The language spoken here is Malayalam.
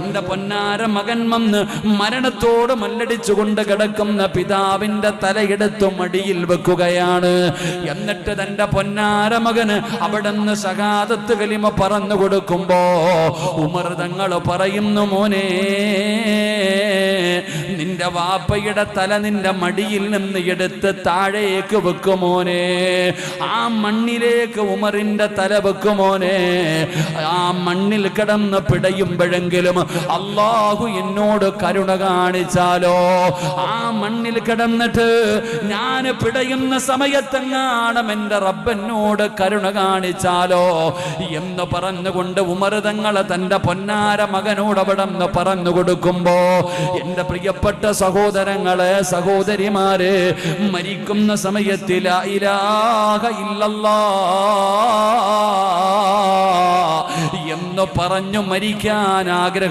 എന്റെ പൊന്നാര മകൻ വന്ന് മരണത്തോട് മല്ലടിച്ചുകൊണ്ട് കിടക്കുന്ന പിതാവിന്റെ തലയെടുത്ത് മടിയിൽ വെക്കുകയാണ്. എന്നിട്ട് തന്റെ പൊന്നാര മകന് അവിടുന്ന് ശഹാദത്ത് കലിമ പറഞ്ഞു കൊടുക്കുമ്പോ ഉമർ തങ്ങൾ പറയുന്നു, മോനെ, നിന്റെ വാപ്പയുടെ തല നിന്റെ മടിയിൽ നിന്ന് എടുത്ത് താഴേക്ക് വെക്കുമോനെ. ആ മണ്ണിലേക്ക് ഉമറിന്റെ തല വെക്കുമോനെ. ആ മണ്ണിൽ കിടന്ന് പിടയുമ്പോഴെങ്കിലും അല്ലാഹു എന്നോട് കരുണ കാണിച്ചാലോ, ആ മണ്ണിൽ കിടന്നിട്ട് ഞാൻ പിടയുന്ന സമയത്തെങ്ങാണം എന്റെ റബ്ബനോട് കരുണ കാണിച്ചാലോ എന്ന് പറഞ്ഞുകൊണ്ട് ഉമർ തങ്ങൾ തന്റെ പൊന്നാര മകനോട് അവിടെ നിന്ന് പറഞ്ഞു കൊടുക്കുമ്പോ, എന്റെ പ്രിയപ്പെട്ട സഹോദരങ്ങളെ, സഹോദരിമാരെ, മരിക്കുന്ന സമയത്ത് ലാ ഇലാഹ ഇല്ലല്ലാഹ് എന്ന് പറഞ്ഞു മരിക്കാൻ ആഗ്രഹം